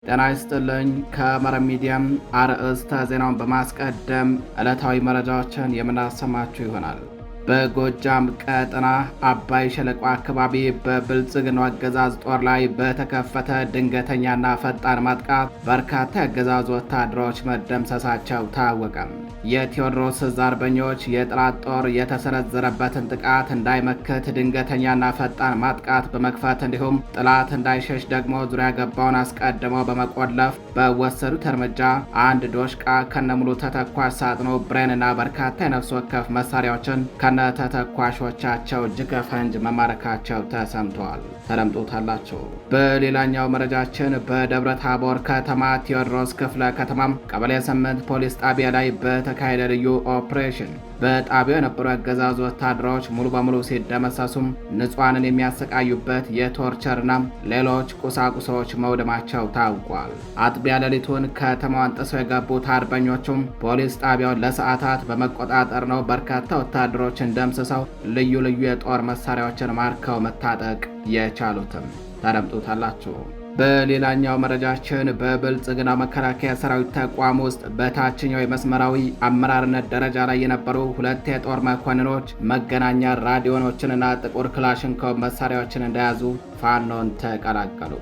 ጤና ይስጥልኝ። ከመረብ ሚዲያም አርዕስተ ዜናውን በማስቀደም ዕለታዊ መረጃዎችን የምናሰማችሁ ይሆናል። በጎጃም ቀጠና አባይ ሸለቆ አካባቢ በብልጽግናው አገዛዝ ጦር ላይ በተከፈተ ድንገተኛና ፈጣን ማጥቃት በርካታ የአገዛዙ ወታደሮች መደምሰሳቸው ታወቀ። የቴዎድሮስ ዕዝ አርበኞች የጠላት ጦር የተሰነዘረበትን ጥቃት እንዳይመክት ድንገተኛና ፈጣን ማጥቃት በመክፈት እንዲሁም ጠላት እንዳይሸሽ ደግሞ ዙሪያ ገባውን አስቀድመው በመቆለፍ በወሰዱት እርምጃ አንድ ዶሽቃ ከነሙሉ ተተኳሽ ሳጥኑ ብሬንና በርካታ የነፍስ ወከፍ መሳሪያዎችን ከነ ተተኳሾቻቸው እጅገ ፈንጅ መማረካቸው ተሰምተዋል። ተደምጦታላቸው። በሌላኛው መረጃችን በደብረ ታቦር ከተማ ቴዎድሮስ ክፍለ ከተማም ቀበሌ 8 ፖሊስ ጣቢያ ላይ በተካሄደ ልዩ ኦፕሬሽን በጣቢያው የነበሩ አገዛዙ ወታደሮች ሙሉ በሙሉ ሲደመሰሱም ንጹሃንን የሚያሰቃዩበት የቶርቸርና ሌሎች ቁሳቁሶች መውደማቸው ታውቋል። አጥቢያ ሌሊቱን ከተማዋን ጥሰው የገቡት አርበኞቹም ፖሊስ ጣቢያውን ለሰዓታት በመቆጣጠር ነው በርካታ ወታደሮችን ደምስሰው ልዩ ልዩ የጦር መሳሪያዎችን ማርከው መታጠቅ የቻሉትም። ተደምጡታላችሁ። በሌላኛው መረጃችን በብልጽግና መከላከያ ሰራዊት ተቋም ውስጥ በታችኛው የመስመራዊ አመራርነት ደረጃ ላይ የነበሩ ሁለት የጦር መኮንኖች መገናኛ ራዲዮኖችንና ጥቁር ክላሽንኮቭ መሳሪያዎችን እንደያዙ ፋኖን ተቀላቀሉ።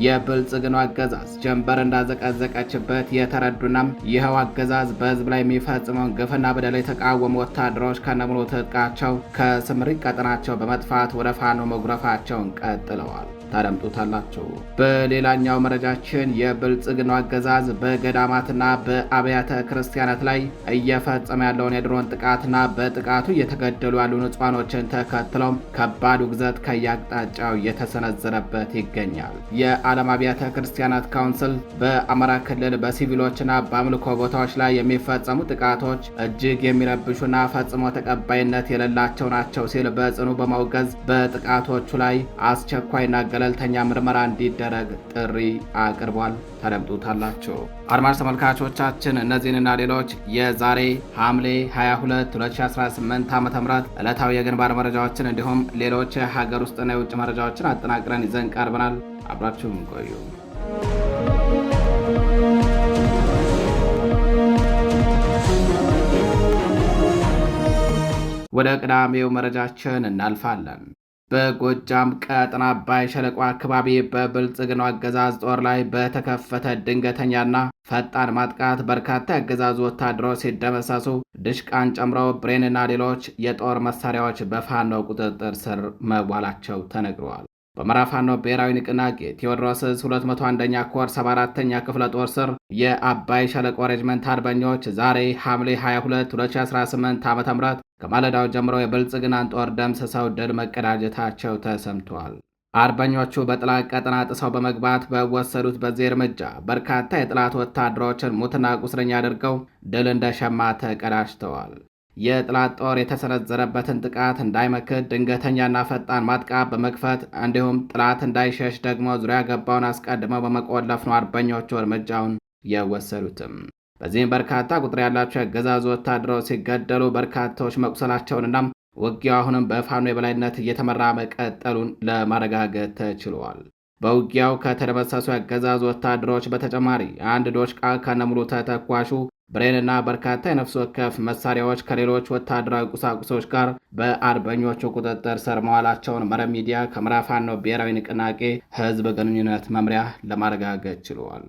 የብልጽግናው አገዛዝ ጀንበር እንዳዘቀዘቀችበት የተረዱናም ይኸው አገዛዝ በህዝብ ላይ የሚፈጽመውን ግፍና በደል የተቃወሙ ወታደሮች ከነሙሉ ትጥቃቸው ከስምሪት ቀጠናቸው በመጥፋት ወደ ፋኖ መጉረፋቸውን ቀጥለዋል። ታደምጡታላችሁ። በሌላኛው መረጃችን የብልጽግናው አገዛዝ በገዳማትና በአብያተ ክርስቲያናት ላይ እየፈጸመ ያለውን የድሮን ጥቃትና በጥቃቱ እየተገደሉ ያሉ ንጹሃኖችን ተከትለው ከባድ ውግዘት ከያቅጣጫው እየተሰነዘረበት ይገኛል። የዓለም አብያተ ክርስቲያናት ካውንስል በአማራ ክልል በሲቪሎችና በአምልኮ ቦታዎች ላይ የሚፈጸሙ ጥቃቶች እጅግ የሚረብሹና ፈጽሞ ተቀባይነት የሌላቸው ናቸው ሲል በጽኑ በማውገዝ በጥቃቶቹ ላይ አስቸኳይና ገለልተኛ ምርመራ እንዲደረግ ጥሪ አቅርቧል። ተደምጡታላችሁ። አድማጭ ተመልካቾቻችን እነዚህንና ሌሎች የዛሬ ሐምሌ 22 2018 ዓ.ም ዕለታዊ የግንባር መረጃዎችን እንዲሁም ሌሎች የሀገር ውስጥና የውጭ መረጃዎችን አጠናቅረን ይዘን ቀርበናል። አብራችሁን ቆዩ። ወደ ቀዳሚው መረጃችን እናልፋለን። በጎጃም ቀጠና አባይ ሸለቆ አካባቢ በብልጽግናው አገዛዝ ጦር ላይ በተከፈተ ድንገተኛና ፈጣን ማጥቃት በርካታ የአገዛዙ ወታደሮች ሲደመሰሱ ድሽቃን ጨምሮ ብሬንና ሌሎች የጦር መሳሪያዎች በፋኖ ቁጥጥር ስር መዋላቸው ተነግረዋል። በአማራ ፋኖ ብሔራዊ ንቅናቄ ቴዎድሮስ ዕዝ 201ኛ ኮር 74ኛ ክፍለ ጦር ስር የአባይ ሸለቆ ሬጅመንት አርበኞች ዛሬ ሐምሌ 22 2018 ዓ.ም ከማለዳው ጀምሮ የብልጽግናን ጦር ደምስሰው ድል መቀዳጀታቸው ተሰምቷል። አርበኞቹ በጠላት ቀጠና ጥሰው በመግባት በወሰዱት በዚህ እርምጃ በርካታ የጠላት ወታደሮችን ሙትና ቁስለኛ አድርገው ድል እንደሸማ ተቀዳጅተዋል። የጠላት ጦር የተሰነዘረበትን ጥቃት እንዳይመክት ድንገተኛና ፈጣን ማጥቃት በመክፈት እንዲሁም ጠላት እንዳይሸሽ ደግሞ ዙሪያ ገባውን አስቀድመው በመቆለፍ ነው አርበኞቹ እርምጃውን የወሰዱትም። በዚህም በርካታ ቁጥር ያላቸው የአገዛዙ ወታደሮች ሲገደሉ በርካታዎች መቁሰላቸውንና ውጊያው አሁንም በፋኖ የበላይነት እየተመራ መቀጠሉን ለማረጋገጥ ተችሏል። በውጊያው ከተደመሰሱ የአገዛዙ ወታደሮች በተጨማሪ አንድ ዶሽቃ ከነሙሉ ተተኳሹ ብሬንና በርካታ የነፍስ ወከፍ መሳሪያዎች ከሌሎች ወታደራዊ ቁሳቁሶች ጋር በአርበኞቹ ቁጥጥር ስር መዋላቸውን መረብ ሚዲያ ከአማራ ፋኖ ብሔራዊ ንቅናቄ ህዝብ ግንኙነት መምሪያ ለማረጋገጥ ችሏል።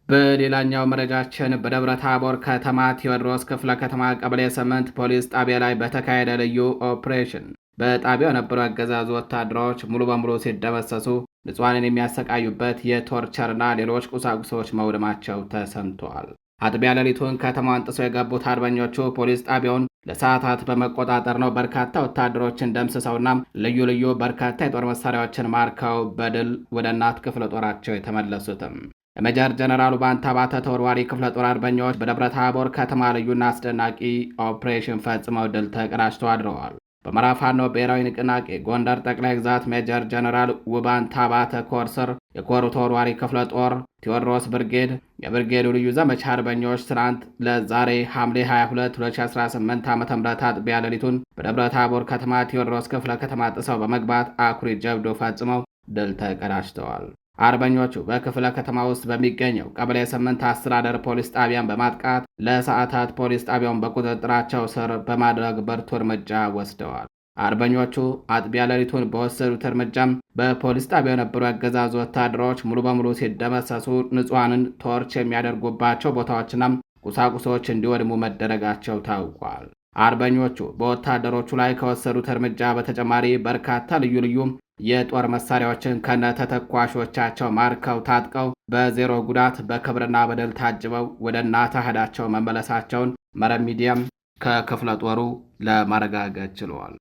በሌላኛው መረጃችን በደብረ ታቦር ከተማ ቴዎድሮስ ክፍለ ከተማ ቀበሌ 8 ፖሊስ ጣቢያ ላይ በተካሄደ ልዩ ኦፕሬሽን በጣቢያው የነበሩ አገዛዙ ወታደሮች ሙሉ በሙሉ ሲደመሰሱ ንጹሃንን የሚያሰቃዩበት የቶርቸርና ሌሎች ቁሳቁሶች መውደማቸው ተሰምተዋል። አጥቢያ ሌሊቱን ከተማዋን ጥሰው የገቡት አርበኞቹ ፖሊስ ጣቢያውን ለሰዓታት በመቆጣጠር ነው በርካታ ወታደሮችን ደምስሰውና ልዩ ልዩ በርካታ የጦር መሳሪያዎችን ማርከው በድል ወደ እናት ክፍለ ጦራቸው የተመለሱትም። የሜጀር ጀነራሉ ባንታ ባተ ተወርዋሪ ክፍለ ጦር አርበኞች በደብረ ታቦር ከተማ ልዩና አስደናቂ ኦፕሬሽን ፈጽመው ድል ተቀዳጅተው አድረዋል። በአማራ ፋኖ ብሔራዊ ንቅናቄ ጎንደር ጠቅላይ ግዛት ሜጀር ጀነራል ውባንታ ባተ ኮር ስር የኮሩ ተወርዋሪ ክፍለ ጦር ቴዎድሮስ ብርጌድ የብርጌዱ ልዩ ዘመቻ አርበኞች ትናንት ለዛሬ ሐምሌ 22 2018 ዓ.ም አጥቢያ ሌሊቱን በደብረ ታቦር ከተማ ቴዎድሮስ ክፍለ ከተማ ጥሰው በመግባት አኩሪ ጀብዶ ፈጽመው ድል ተቀዳጅተዋል። አርበኞቹ በክፍለ ከተማ ውስጥ በሚገኘው ቀበሌ 8 አስተዳደር ፖሊስ ጣቢያን በማጥቃት ለሰዓታት ፖሊስ ጣቢያውን በቁጥጥራቸው ስር በማድረግ ብርቱ እርምጃ ወስደዋል። አርበኞቹ አጥቢያ ሌሊቱን በወሰዱት እርምጃም በፖሊስ ጣቢያው የነበሩ ያገዛዙ ወታደሮች ሙሉ በሙሉ ሲደመሰሱ፣ ንጹሐንን ቶርች የሚያደርጉባቸው ቦታዎችና ቁሳቁሶች እንዲወድሙ መደረጋቸው ታውቋል። አርበኞቹ በወታደሮቹ ላይ ከወሰዱት እርምጃ በተጨማሪ በርካታ ልዩ ልዩ የጦር መሳሪያዎችን ከነተተኳሾቻቸው ማርከው ታጥቀው በዜሮ ጉዳት በክብርና በድል ታጅበው ወደ እናት አህዳቸው መመለሳቸውን መረብ ሚዲያም ከክፍለ ጦሩ ለማረጋገጥ ችለዋል።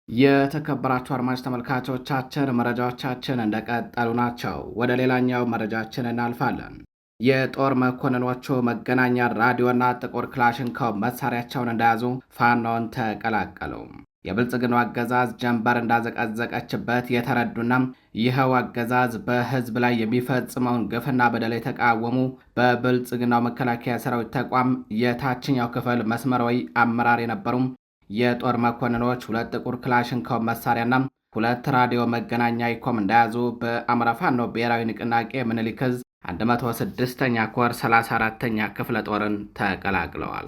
የተከበራችሁ አድማጭ ተመልካቾቻችን መረጃዎቻችን እንደቀጠሉ ናቸው። ወደ ሌላኛው መረጃችን እናልፋለን። የጦር መኮንኖቹ መገናኛ ራዲዮና ጥቁር ክላሽንኮቭ መሳሪያቸውን እንደያዙ ፋኖን ተቀላቀሉ። የብልጽግናው አገዛዝ ጀንበር እንዳዘቀዘቀችበት የተረዱና ይኸው አገዛዝ በህዝብ ላይ የሚፈጽመውን ግፍና በደል የተቃወሙ በብልጽግናው መከላከያ ሰራዊት ተቋም የታችኛው ክፍል መስመራዊ አመራር የነበሩም የጦር መኮንኖች 2 ጥቁር ክላሽንኮቭ መሳሪያና 2 ራዲዮ መገናኛ ይኮም እንደያዙ በአማራ ፋኖ ብሔራዊ ንቅናቄ ምኒልክ ዕዝ 106ኛ ኮር 34ኛ ክፍለ ጦርን ተቀላቅለዋል።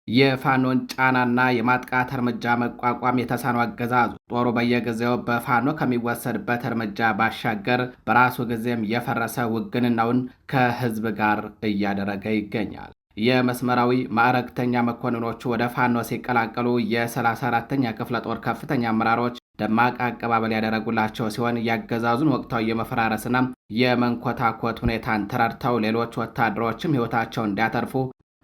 የፋኖን ጫናና የማጥቃት እርምጃ መቋቋም የተሳነው አገዛዙ ጦሩ በየጊዜው በፋኖ ከሚወሰድበት እርምጃ ባሻገር በራሱ ጊዜም የፈረሰ ውግንናውን ከህዝብ ጋር እያደረገ ይገኛል። የመስመራዊ ማዕረግተኛ መኮንኖቹ ወደ ፋኖ ሲቀላቀሉ የ34ኛ ክፍለ ጦር ከፍተኛ አመራሮች ደማቅ አቀባበል ያደረጉላቸው ሲሆን ያገዛዙን ወቅታዊ የመፈራረስና የመንኮታኮት ሁኔታን ተረድተው ሌሎች ወታደሮችም ሕይወታቸውን እንዲያተርፉ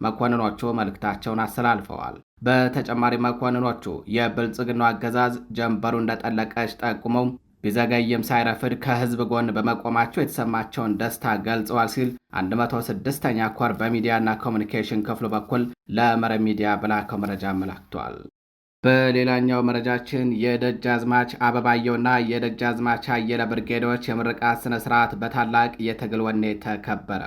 መኮንኖቹ መልእክታቸውን አስተላልፈዋል። በተጨማሪ መኮንኖቹ የብልጽግናው አገዛዝ ጀንበሩ እንደጠለቀች ጠቁመው ቢዘገይም ሳይረፍድ ከህዝብ ጎን በመቆማቸው የተሰማቸውን ደስታ ገልጸዋል ሲል 106ኛ ኮር በሚዲያና ኮሚኒኬሽን ክፍሉ በኩል ለመረብ ሚዲያ በላከው መረጃ አመላክቷል። በሌላኛው መረጃችን የደጃዝማች አበባየውና የደጃዝማች አየለ ብርጌዶች የምርቃት ስነ ስርዓት በታላቅ የትግል ወኔ ተከበረ።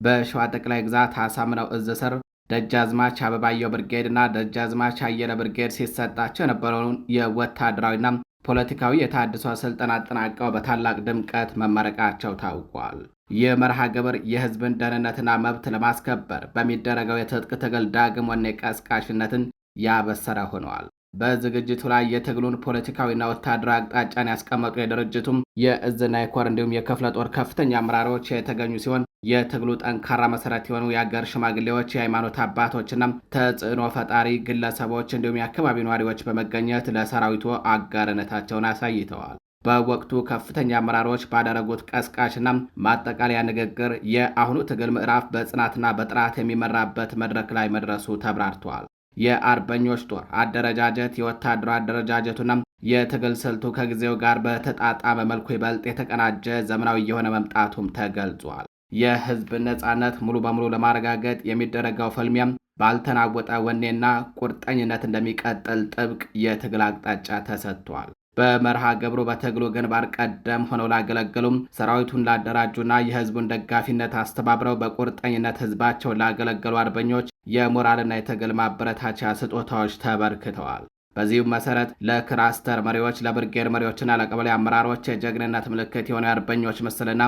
በሸዋ ጠቅላይ ግዛት አሳምነው ዕዝ ስር ደጃዝማች አበባየው ብርጌድና ደጃዝማች አየለ ብርጌድ ሲሰጣቸው የነበረውን የወታደራዊና ፖለቲካዊ የታድሶ ስልጠና አጠናቀው በታላቅ ድምቀት መመረቃቸው ታውቋል። ይህ መርሃ ግብር የህዝብን ደህንነትና መብት ለማስከበር በሚደረገው የትጥቅ ትግል ዳግም ወኔ ቀስቃሽነትን ያበሰረ ሆነዋል። በዝግጅቱ ላይ የትግሉን ፖለቲካዊና ወታደራዊ አቅጣጫን ያስቀመጡ የድርጅቱም የእዝና የኮር እንዲሁም የክፍለ ጦር ከፍተኛ አመራሮች የተገኙ ሲሆን የትግሉ ጠንካራ መሰረት የሆኑ የአገር ሽማግሌዎች፣ የሃይማኖት አባቶችና ተጽዕኖ ፈጣሪ ግለሰቦች እንዲሁም የአካባቢ ነዋሪዎች በመገኘት ለሰራዊቱ አጋርነታቸውን አሳይተዋል። በወቅቱ ከፍተኛ አመራሮች ባደረጉት ቀስቃሽና ማጠቃለያ ንግግር የአሁኑ ትግል ምዕራፍ በጽናትና በጥራት የሚመራበት መድረክ ላይ መድረሱ ተብራርተዋል። የአርበኞች ጦር አደረጃጀት የወታደሩ አደረጃጀቱና የትግል ስልቱ ከጊዜው ጋር በተጣጣመ መልኩ ይበልጥ የተቀናጀ ዘመናዊ የሆነ መምጣቱም ተገልጿል። የህዝብ ነጻነት ሙሉ በሙሉ ለማረጋገጥ የሚደረገው ፍልሚያም ባልተናወጠ ወኔና ቁርጠኝነት እንደሚቀጥል ጥብቅ የትግል አቅጣጫ ተሰጥቷል። በመርሃ ግብሩ በትግሉ ግንባር ቀደም ሆነው ላገለገሉም ሰራዊቱን ላደራጁና የህዝቡን ደጋፊነት አስተባብረው በቁርጠኝነት ህዝባቸውን ላገለገሉ አርበኞች የሞራልና የትግል ማበረታቻ ስጦታዎች ተበርክተዋል። በዚሁም መሰረት ለክላስተር መሪዎች፣ ለብርጌድ መሪዎችና ለቀበሌ አመራሮች የጀግንነት ምልክት የሆነ የአርበኞች ምስልና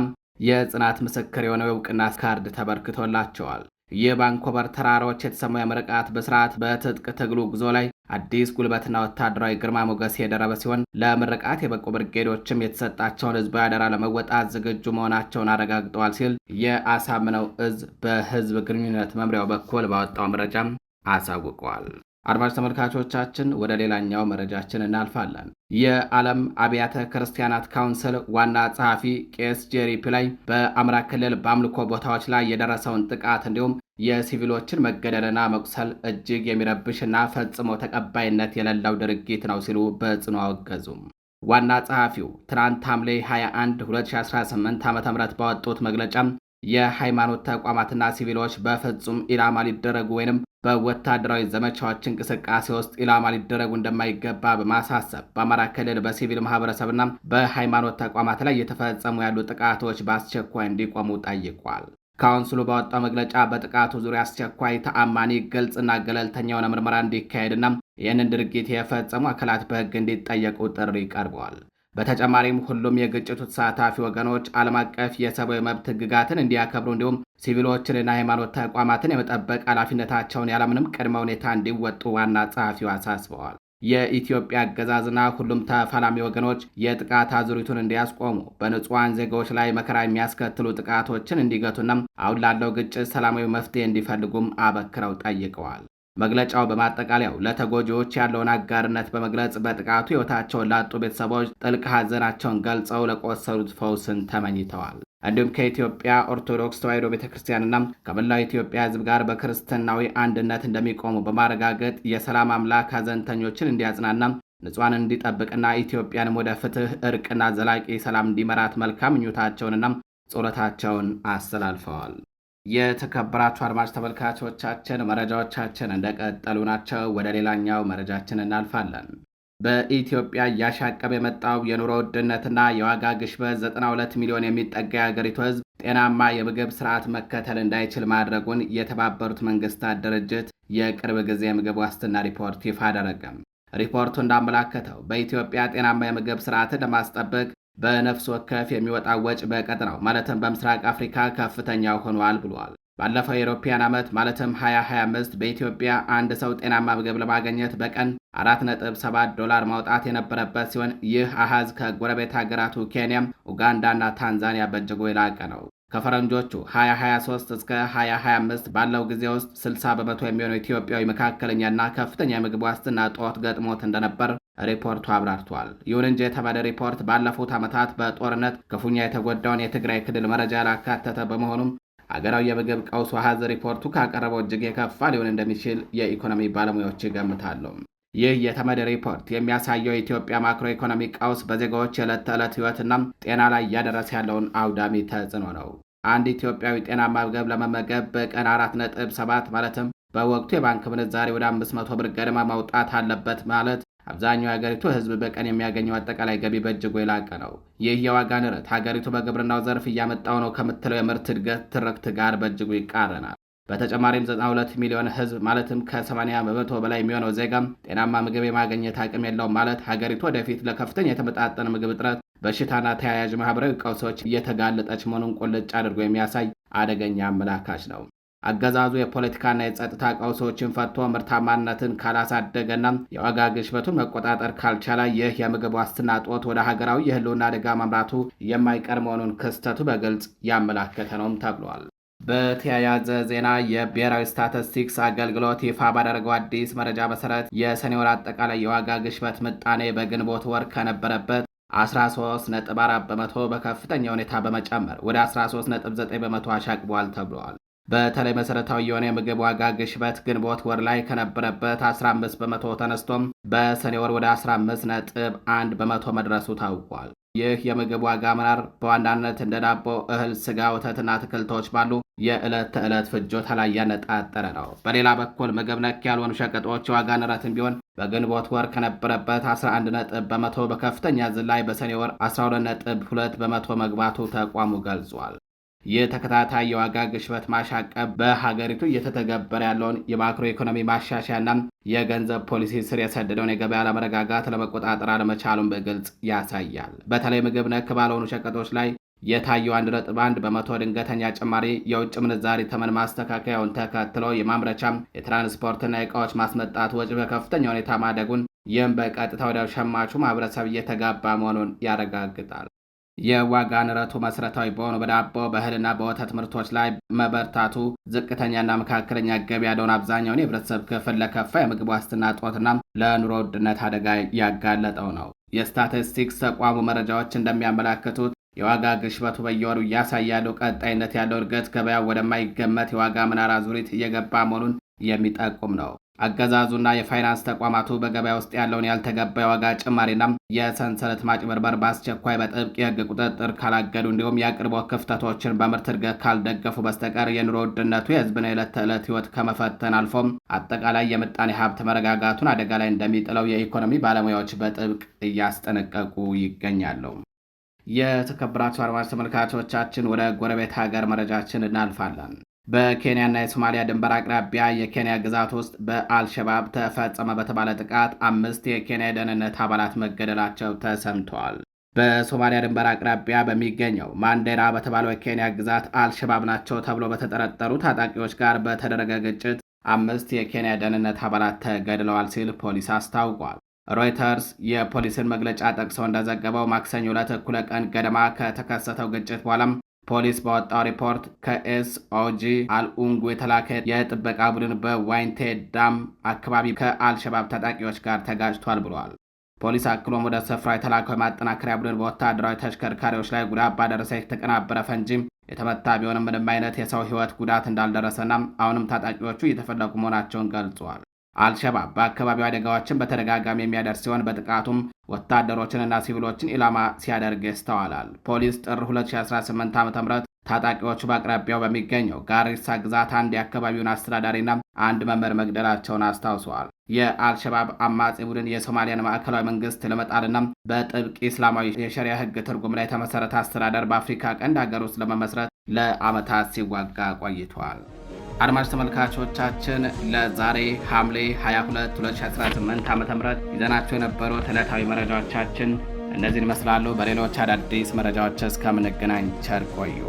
የጽናት ምስክር የሆነው የእውቅና ካርድ ተበርክቶላቸዋል። ይህ ባንኮበር ተራሮች የተሰማው የምርቃት ብስራት በትጥቅ ትግሉ ጉዞ ላይ አዲስ ጉልበትና ወታደራዊ ግርማ ሞገስ የደረበ ሲሆን ለምርቃት የበቁ ብርጌዶችም የተሰጣቸውን ህዝባዊ አደራ ለመወጣት ዝግጁ መሆናቸውን አረጋግጠዋል ሲል የአሳምነው ዕዝ በህዝብ ግንኙነት መምሪያው በኩል ባወጣው መረጃም አሳውቀዋል። አድማጭ ተመልካቾቻችን ወደ ሌላኛው መረጃችን እናልፋለን። የዓለም አብያተ ክርስቲያናት ካውንስል ዋና ጸሐፊ ቄስ ጄሪ ፒላይ በአማራ ክልል በአምልኮ ቦታዎች ላይ የደረሰውን ጥቃት እንዲሁም የሲቪሎችን መገደልና መቁሰል እጅግ የሚረብሽና ፈጽሞ ተቀባይነት የሌለው ድርጊት ነው ሲሉ በጽኑ አወገዙም። ዋና ጸሐፊው ትናንት ሐምሌ 21 2018 ዓ.ም ባወጡት መግለጫም የሃይማኖት ተቋማትና ሲቪሎች በፍጹም ኢላማ ሊደረጉ ወይንም በወታደራዊ ዘመቻዎች እንቅስቃሴ ውስጥ ኢላማ ሊደረጉ እንደማይገባ በማሳሰብ በአማራ ክልል በሲቪል ማህበረሰብና በሃይማኖት ተቋማት ላይ የተፈጸሙ ያሉ ጥቃቶች በአስቸኳይ እንዲቆሙ ጠይቋል። ካውንስሉ ባወጣው መግለጫ በጥቃቱ ዙሪያ አስቸኳይ፣ ተአማኒ፣ ግልጽና ገለልተኛ የሆነ ምርመራ እንዲካሄድና ይህንን ድርጊት የፈጸሙ አካላት በሕግ እንዲጠየቁ ጥሪ ቀርበዋል። በተጨማሪም ሁሉም የግጭቱ ተሳታፊ ወገኖች ዓለም አቀፍ የሰብአዊ መብት ሕግጋትን እንዲያከብሩ እንዲሁም ሲቪሎችንና ሃይማኖት ተቋማትን የመጠበቅ ኃላፊነታቸውን ያለምንም ቅድመ ሁኔታ እንዲወጡ ዋና ጸሐፊው አሳስበዋል። የኢትዮጵያ አገዛዝና ሁሉም ተፋላሚ ወገኖች የጥቃት አዙሪቱን እንዲያስቆሙ፣ በንጹሐን ዜጋዎች ላይ መከራ የሚያስከትሉ ጥቃቶችን እንዲገቱና አሁን ላለው ግጭት ሰላማዊ መፍትሄ እንዲፈልጉም አበክረው ጠይቀዋል። መግለጫው በማጠቃለያው ለተጎጂዎች ያለውን አጋርነት በመግለጽ በጥቃቱ ሕይወታቸውን ላጡ ቤተሰቦች ጥልቅ ሐዘናቸውን ገልጸው ለቆሰሉት ፈውስን ተመኝተዋል። እንዲሁም ከኢትዮጵያ ኦርቶዶክስ ተዋሕዶ ቤተ ክርስቲያንና ከመላው ኢትዮጵያ ሕዝብ ጋር በክርስትናዊ አንድነት እንደሚቆሙ በማረጋገጥ የሰላም አምላክ ሐዘንተኞችን እንዲያጽናና ንጹሐንን እንዲጠብቅና ኢትዮጵያንም ወደ ፍትህ፣ እርቅና ዘላቂ ሰላም እንዲመራት መልካም ምኞታቸውንና ጸሎታቸውን አስተላልፈዋል። የተከበራችሁ አድማጭ ተመልካቾቻችን መረጃዎቻችን እንደቀጠሉ ናቸው። ወደ ሌላኛው መረጃችን እናልፋለን። በኢትዮጵያ እያሻቀበ የመጣው የኑሮ ውድነትና የዋጋ ግሽበት 92 ሚሊዮን የሚጠጋ የአገሪቱ ሕዝብ ጤናማ የምግብ ስርዓት መከተል እንዳይችል ማድረጉን የተባበሩት መንግስታት ድርጅት የቅርብ ጊዜ የምግብ ዋስትና ሪፖርት ይፋ አደረገም። ሪፖርቱ እንዳመላከተው በኢትዮጵያ ጤናማ የምግብ ስርዓትን ለማስጠበቅ በነፍስ ወከፍ የሚወጣው ወጪ በቀጠናው ማለትም በምስራቅ አፍሪካ ከፍተኛው ሆኗል ብሏል። ባለፈው የአውሮፓውያን ዓመት ማለትም 2025 በኢትዮጵያ አንድ ሰው ጤናማ ምግብ ለማግኘት በቀን $4.7 ማውጣት የነበረበት ሲሆን ይህ አሃዝ ከጎረቤት ሀገራቱ ኬንያም፣ ኡጋንዳና ታንዛኒያ በእጅጉ የላቀ ነው። ከፈረንጆቹ 2023 እስከ 2025 ባለው ጊዜ ውስጥ 60 በመቶ የሚሆነው ኢትዮጵያዊ መካከለኛና ከፍተኛ የምግብ ዋስትና እጦት ገጥሞት እንደነበር ሪፖርቱ አብራርቷል። ይሁን እንጂ የተመድ ሪፖርት ባለፉት ዓመታት በጦርነት ክፉኛ የተጎዳውን የትግራይ ክልል መረጃ ያላካተተ በመሆኑም አገራዊ የምግብ ቀውስ አሃዝ ሪፖርቱ ካቀረበው እጅግ የከፋ ሊሆን እንደሚችል የኢኮኖሚ ባለሙያዎች ይገምታሉ። ይህ የተመድ ሪፖርት የሚያሳየው የኢትዮጵያ ማክሮ ኢኮኖሚ ቀውስ በዜጋዎች የዕለት ተዕለት ሕይወትና ጤና ላይ እያደረሰ ያለውን አውዳሚ ተጽዕኖ ነው። አንድ ኢትዮጵያዊ ጤናማ ምግብ ለመመገብ በቀን 4.7 ማለትም በወቅቱ የባንክ ምንዛሬ ወደ 500 ብር ገደማ ማውጣት አለበት ማለት አብዛኛው የሀገሪቱ ሕዝብ በቀን የሚያገኘው አጠቃላይ ገቢ በእጅጉ የላቀ ነው። ይህ የዋጋ ንረት ሀገሪቱ በግብርናው ዘርፍ እያመጣው ነው ከምትለው የምርት እድገት ትርክት ጋር በእጅጉ ይቃረናል። በተጨማሪም 92 ሚሊዮን ሕዝብ ማለትም ከ80 በመቶ በላይ የሚሆነው ዜጋም ጤናማ ምግብ የማግኘት አቅም የለውም ማለት ሀገሪቱ ወደፊት ለከፍተኛ የተመጣጠነ ምግብ እጥረት፣ በሽታና ተያያዥ ማህበራዊ ቀውሶች እየተጋለጠች መሆኑን ቁልጭ አድርጎ የሚያሳይ አደገኛ አመላካች ነው። አገዛዙ የፖለቲካና የጸጥታ ቀውሶችን ፈቶ ምርታማነትን ካላሳደገና የዋጋ ግሽበቱን መቆጣጠር ካልቻለ ይህ የምግብ ዋስትና እጦት ወደ ሀገራዊ የህልውና አደጋ ማምራቱ የማይቀር መሆኑን ክስተቱ በግልጽ ያመላከተ ነውም ተብሏል። በተያያዘ ዜና የብሔራዊ ስታቲስቲክስ አገልግሎት ይፋ ባደረገው አዲስ መረጃ መሰረት የሰኔ ወር አጠቃላይ የዋጋ ግሽበት ምጣኔ በግንቦት ወር ከነበረበት 13.4 በመቶ በከፍተኛ ሁኔታ በመጨመር ወደ 13.9 በመቶ አሻቅቧል ተብሏል። በተለይ መሰረታዊ የሆነ የምግብ ዋጋ ግሽበት ግንቦት ወር ላይ ከነበረበት 15 በመቶ ተነስቶም በሰኔ ወር ወደ 15.1 በመቶ መድረሱ ታውቋል። ይህ የምግብ ዋጋ መናር በዋናነት እንደ ዳቦ፣ እህል፣ ስጋ፣ ወተትና አትክልቶች ባሉ የዕለት ተዕለት ፍጆታ ላይ ያነጣጠረ ነው። በሌላ በኩል ምግብ ነክ ያልሆኑ ሸቀጦች የዋጋ ንረትም ቢሆን በግንቦት ወር ከነበረበት 11 በመቶ በከፍተኛ ዝላይ በሰኔ ወር 12.2 በመቶ መግባቱ ተቋሙ ገልጿል። ይህ ተከታታይ የዋጋ ግሽበት ማሻቀብ በሀገሪቱ እየተተገበረ ያለውን የማክሮ ኢኮኖሚ ማሻሻያና የገንዘብ ፖሊሲ ስር የሰደደውን የገበያ አለመረጋጋት ለመቆጣጠር አለመቻሉን በግልጽ ያሳያል። በተለይ ምግብ ነክ ባልሆኑ ሸቀጦች ላይ የታየው 1.1 በመቶ ድንገተኛ ጭማሪ የውጭ ምንዛሪ ተመን ማስተካከያውን ተከትሎ የማምረቻም የትራንስፖርትና የእቃዎች ማስመጣት ወጪ በከፍተኛ ሁኔታ ማደጉን፣ ይህም በቀጥታ ወደ ሸማቹ ማህበረሰብ እየተጋባ መሆኑን ያረጋግጣል። የዋጋ ንረቱ መሰረታዊ በሆኑ በዳቦ በእህልና በወተት ምርቶች ላይ መበርታቱ ዝቅተኛና መካከለኛ ገቢ ያለውን አብዛኛውን የህብረተሰብ ክፍል ለከፋ የምግብ ዋስትና እጦትና ለኑሮ ውድነት አደጋ ያጋለጠው ነው። የስታቲስቲክስ ተቋሙ መረጃዎች እንደሚያመላክቱት የዋጋ ግሽበቱ በየወሩ እያሳየ ያለው ቀጣይነት ያለው እድገት ገበያ ወደማይገመት የዋጋ መናር አዙሪት እየገባ መሆኑን የሚጠቁም ነው። አገዛዙና የፋይናንስ ተቋማቱ በገበያ ውስጥ ያለውን ያልተገባ የዋጋ ጭማሪና የሰንሰለት ማጭበርበር በአስቸኳይ በጥብቅ የህግ ቁጥጥር ካላገዱ እንዲሁም የአቅርቦት ክፍተቶችን በምርት እድገት ካልደገፉ በስተቀር የኑሮ ውድነቱ የህዝብን የዕለት ተዕለት ህይወት ከመፈተን አልፎም አጠቃላይ የምጣኔ ሀብት መረጋጋቱን አደጋ ላይ እንደሚጥለው የኢኮኖሚ ባለሙያዎች በጥብቅ እያስጠነቀቁ ይገኛሉ። የተከበራችሁ አድማጭ ተመልካቾቻችን ወደ ጎረቤት ሀገር መረጃችን እናልፋለን። በኬንያና የሶማሊያ ድንበር አቅራቢያ የኬንያ ግዛት ውስጥ በአልሸባብ ተፈጸመ በተባለ ጥቃት 5 የኬንያ የደህንነት አባላት መገደላቸው ተሰምተዋል። በሶማሊያ ድንበር አቅራቢያ በሚገኘው ማንዴራ በተባለው የኬንያ ግዛት አልሸባብ ናቸው ተብሎ በተጠረጠሩ ታጣቂዎች ጋር በተደረገ ግጭት 5 የኬንያ ደህንነት አባላት ተገድለዋል ሲል ፖሊስ አስታውቋል። ሮይተርስ የፖሊስን መግለጫ ጠቅሰው እንደዘገበው ማክሰኞ ዕለት እኩለ ቀን ገደማ ከተከሰተው ግጭት በኋላም ፖሊስ ባወጣው ሪፖርት ከኤስኦጂ አልኡንጉ የተላከ የጥበቃ ቡድን በዋይንቴ ዳም አካባቢ ከአልሸባብ ታጣቂዎች ጋር ተጋጭቷል ብሏል። ፖሊስ አክሎም ወደ ስፍራ የተላከው የማጠናከሪያ ቡድን በወታደራዊ ተሽከርካሪዎች ላይ ጉዳት ባደረሰ የተቀናበረ ፈንጂም የተመታ ቢሆንም ምንም አይነት የሰው ሕይወት ጉዳት እንዳልደረሰና አሁንም ታጣቂዎቹ እየተፈለጉ መሆናቸውን ገልጿል። አልሸባብ በአካባቢው አደጋዎችን በተደጋጋሚ የሚያደርስ ሲሆን በጥቃቱም ወታደሮችንና ሲቪሎችን ኢላማ ሲያደርግ ይስተዋላል። ፖሊስ ጥር 2018 ዓ.ም ታጣቂዎቹ በአቅራቢያው በሚገኘው ጋሪሳ ግዛት አንድ የአካባቢውን አስተዳዳሪና አንድ መምህር መግደላቸውን አስታውሰዋል። የአልሸባብ አማጺ ቡድን የሶማሊያን ማዕከላዊ መንግስት ለመጣልና በጥብቅ ኢስላማዊ የሸሪያ ሕግ ትርጉም ላይ የተመሰረተ አስተዳደር በአፍሪካ ቀንድ ሀገር ውስጥ ለመመስረት ለዓመታት ሲዋጋ ቆይቷል። አድማጭ ተመልካቾቻችን ለዛሬ ሐምሌ 22 2018 ዓ.ም ይዘናቸው የነበሩት ዕለታዊ መረጃዎቻችን እነዚህን ይመስላሉ። በሌሎች አዳዲስ መረጃዎች እስከምንገናኝ ቸር ቆዩ።